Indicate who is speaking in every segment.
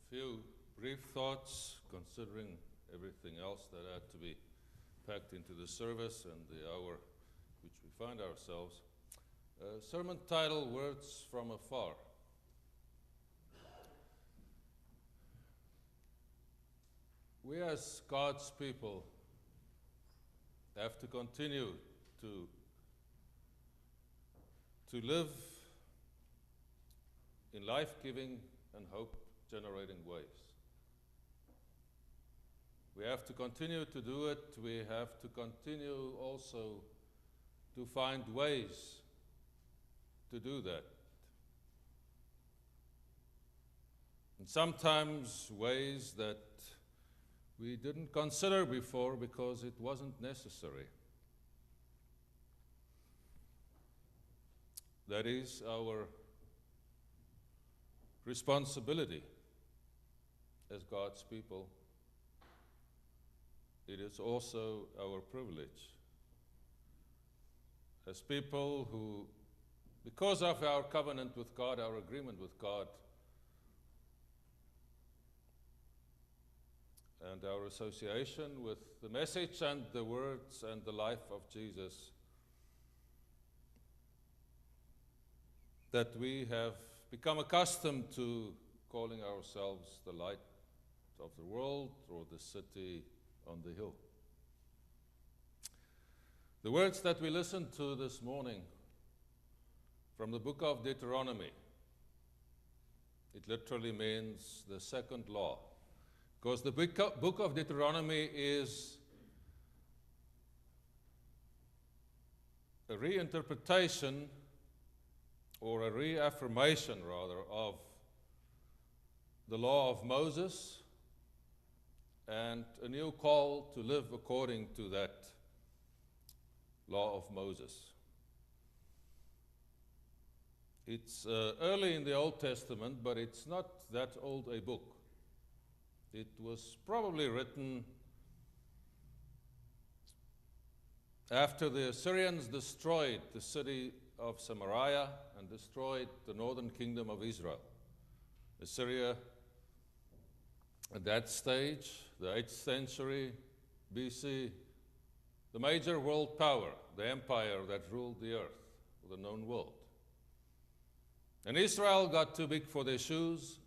Speaker 1: few brief thoughts considering everything else that had to be packed into the service and the hour which we find ourselves. Sermon title, Words from Afar. We as God's people have to continue to live in life-giving and hope-generating ways. We have to continue to do it. We have to continue also to find ways to do that. And sometimes ways that we didn't consider before because it wasn't necessary. That is our responsibility as God's people. It is also our privilege as people who, because of our covenant with God, our agreement with God, and our association with the message and the words and the life of Jesus, that we have become accustomed to calling ourselves the light of the world or the city on the hill. The words that we listened to this morning from the book of Deuteronomy, it literally means the second law, because the book of Deuteronomy is a reinterpretation or a reaffirmation, rather, of the law of Moses and a new call to live according to that law of Moses. It's early in the Old Testament, but it's not that old a book. It was probably written after the Assyrians destroyed the city of Samaria and destroyed the northern kingdom of Israel. Assyria, at that stage, the 8th century BC, the major world power, the empire that ruled the earth, the known world. And Israel got too big for their shoes.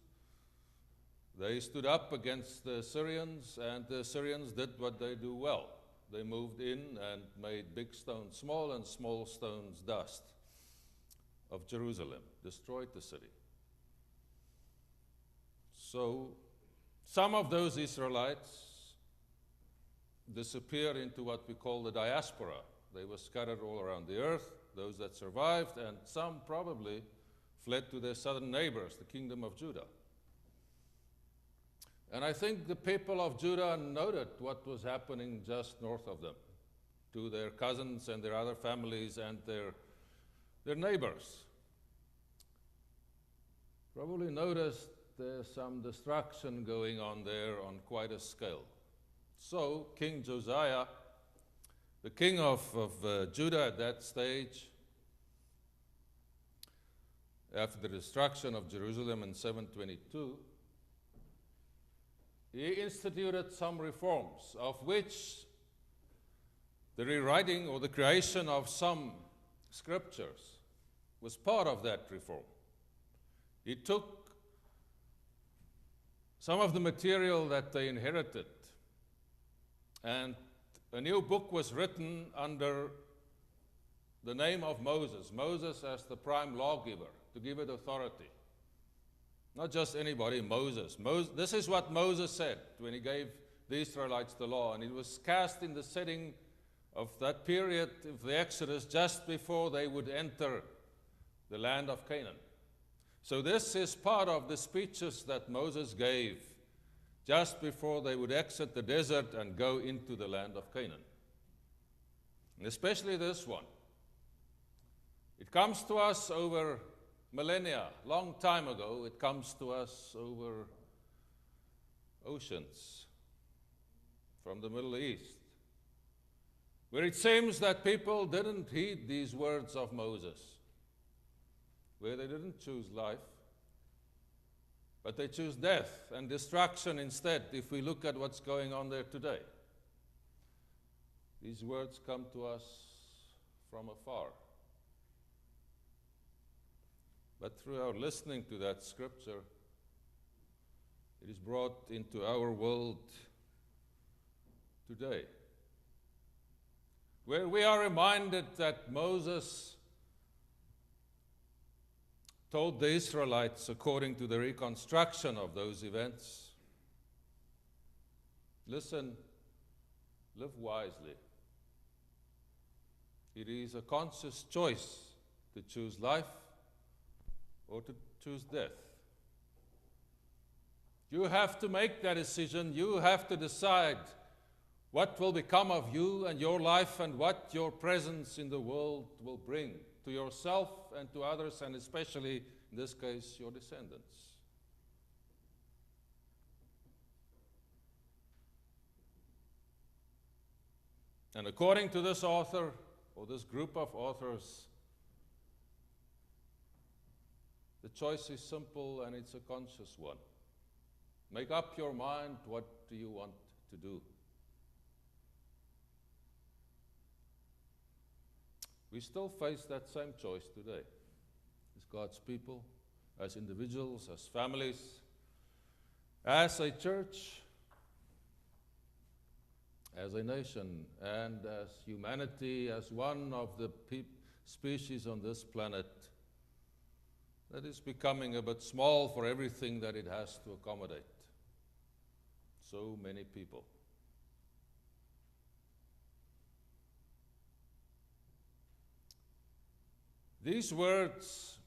Speaker 1: They stood up against the Assyrians, and the Assyrians did what they do well. They moved in and made big stones small and small stones dust of Jerusalem, destroyed the city. So some of those Israelites disappeared into what we call the diaspora. They were scattered all around the earth, those that survived, and some probably fled to their southern neighbors, the kingdom of Judah. And I think the people of Judah noted what was happening just north of them to their cousins and their other families and their neighbors. Probably noticed there's some destruction going on there on quite a scale. So King Josiah, the king of Judah at that stage, after the destruction of Jerusalem in 722, he instituted some reforms, of which the rewriting or the creation of some scriptures was part of that reform. He took some of the material that they inherited, and a new book was written under the name of Moses, Moses as the prime lawgiver, to give it authority. Not just anybody, Moses. This is what Moses said when he gave the Israelites the law, and it was cast in the setting of that period of the Exodus just before they would enter the land of Canaan. So this is part of the speeches that Moses gave just before they would exit the desert and go into the land of Canaan. And especially this one. It comes to us over millennia, long time ago. It comes to us over oceans from the Middle East, where it seems that people didn't heed these words of Moses, where they didn't choose life, But they choose death and destruction instead if we look at what's going on there today. These words come to us from afar. But through our listening to that scripture, it is brought into our world today, where we are reminded that Moses told the Israelites, according to the reconstruction of those events, listen, live wisely. It is a conscious choice to choose life or to choose death. You have to make that decision. You have to decide what will become of you and your life and what your presence in the world will bring to yourself and to others, and especially, in this case, your descendants. And according to this author, or this group of authors, the choice is simple and it's a conscious one. Make up your mind, what do you want to do? We still face that same choice today, as God's people, as individuals, as families, as a church, as a nation, and as humanity, as one of the species on this planet that is becoming a bit small for everything that it has to accommodate. So many people. These words,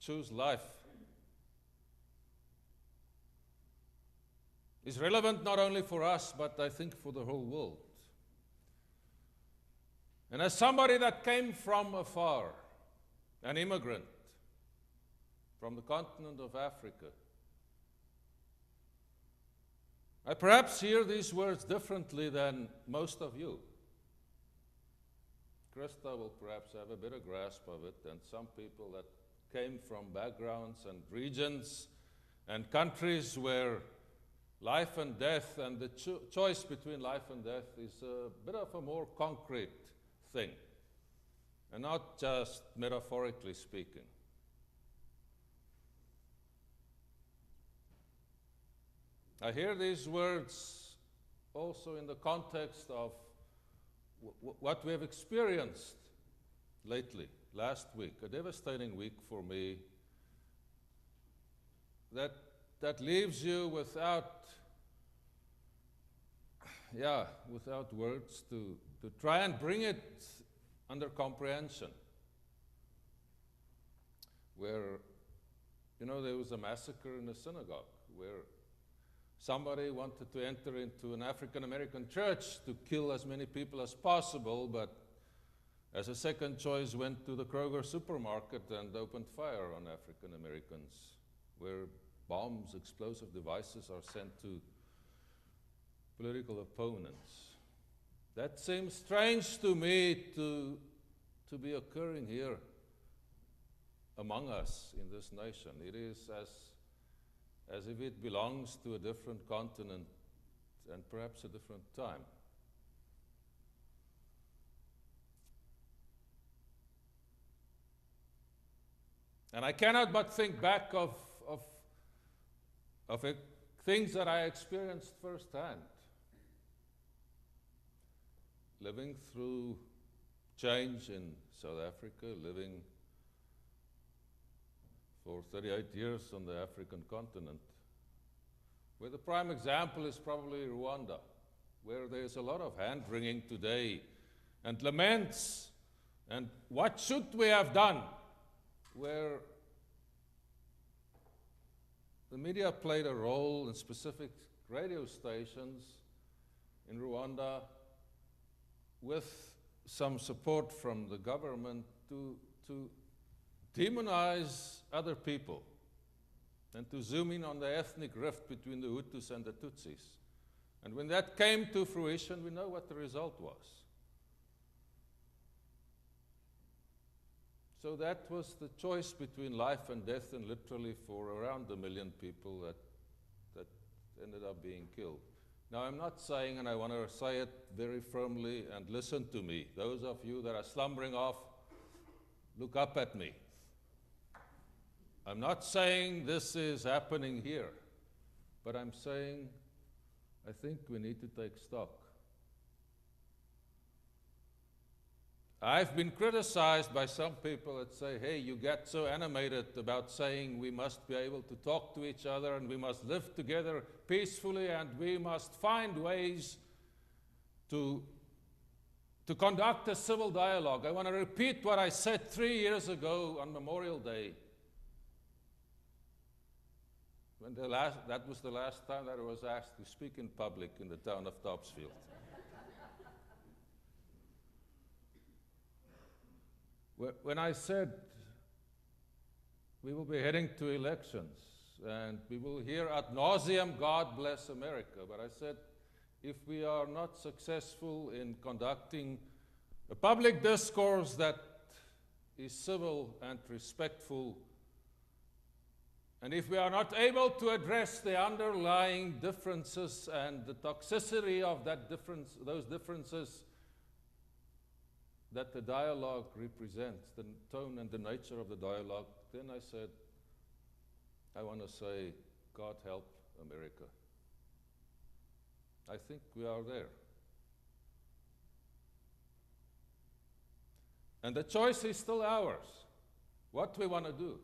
Speaker 1: choose life, is relevant not only for us, but I think for the whole world. And as somebody that came from afar, an immigrant from the continent of Africa, I perhaps hear these words differently than most of you. Krista will perhaps have a better grasp of it than some people that came from backgrounds and regions and countries where life and death and the choice between life and death is a bit of a more concrete thing, and not just metaphorically speaking. I hear these words also in the context of what we have experienced lately, last week, a devastating week for me that leaves you without words to try and bring it under comprehension. Where, there was a massacre in a synagogue where somebody wanted to enter into an African-American church to kill as many people as possible, but as a second choice went to the Kroger supermarket and opened fire on African-Americans, where bombs, explosive devices are sent to political opponents. That seems strange to me to be occurring here among us in this nation. It is as if it belongs to a different continent and perhaps a different time. And I cannot but think back of things that I experienced firsthand. Living through change in South Africa, living for 38 years on the African continent, where the prime example is probably Rwanda, where there's a lot of hand-wringing today and laments, and what should we have done, where the media played a role in specific radio stations in Rwanda with some support from the government to demonize other people and to zoom in on the ethnic rift between the Hutus and the Tutsis. And when that came to fruition, we know what the result was. So that was the choice between life and death, and literally for around 1 million people that ended up being killed. Now, I'm not saying, and I want to say it very firmly, and listen to me. Those of you that are slumbering off, look up at me. I'm not saying this is happening here, but I'm saying I think we need to take stock. I've been criticized by some people that say, hey, you get so animated about saying we must be able to talk to each other and we must live together peacefully and we must find ways to conduct a civil dialogue. I want to repeat what I said 3 years ago on Memorial Day. That was the last time that I was asked to speak in public in the town of Topsfield. When I said we will be heading to elections and we will hear ad nauseum, God bless America, but I said if we are not successful in conducting a public discourse that is civil and respectful, and if we are not able to address the underlying differences and the toxicity of those differences that the dialogue represents, the tone and the nature of the dialogue, then I said, I want to say, God help America. I think we are there. And the choice is still ours, what we want to do.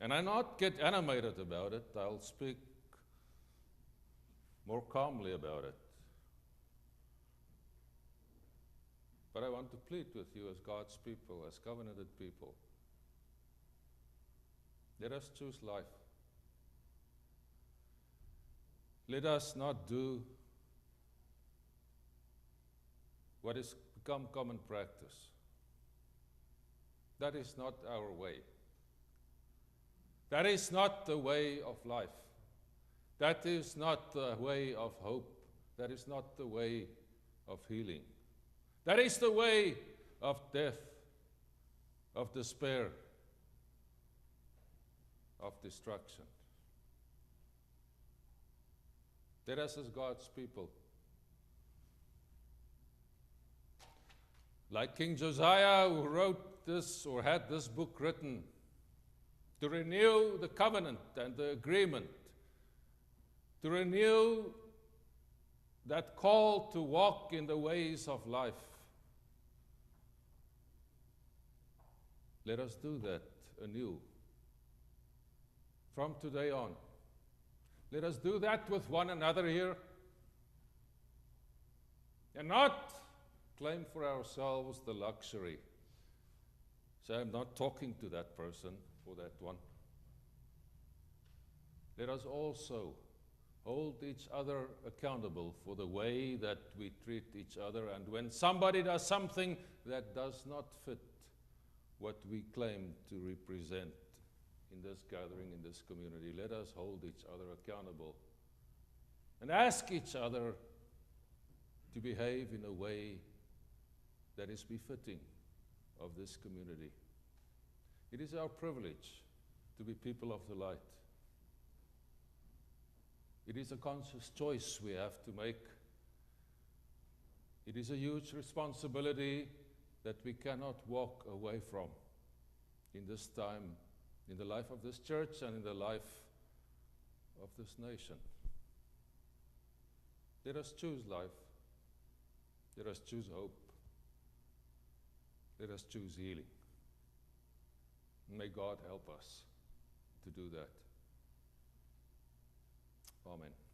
Speaker 1: And I not get animated about it, I'll speak more calmly about it. But I want to plead with you as God's people, as covenanted people. Let us choose life. Let us not do what has become common practice. That is not our way. That is not the way of life. That is not the way of hope. That is not the way of healing. That is the way of death, of despair, of destruction. Let us as God's people, like King Josiah, who wrote this or had this book written, to renew the covenant and the agreement, to renew that call to walk in the ways of life. Let us do that anew from today on. Let us do that with one another here and not claim for ourselves the luxury. So I'm not talking to that person for that one. Let us also hold each other accountable for the way that we treat each other, and when somebody does something that does not fit what we claim to represent in this gathering, in this community, let us hold each other accountable and ask each other to behave in a way that is befitting of this community. It is our privilege to be people of the light. It is a conscious choice we have to make. It is a huge responsibility that we cannot walk away from in this time, in the life of this church and in the life of this nation. Let us choose life. Let us choose hope. Let us choose healing. May God help us to do that. Amen.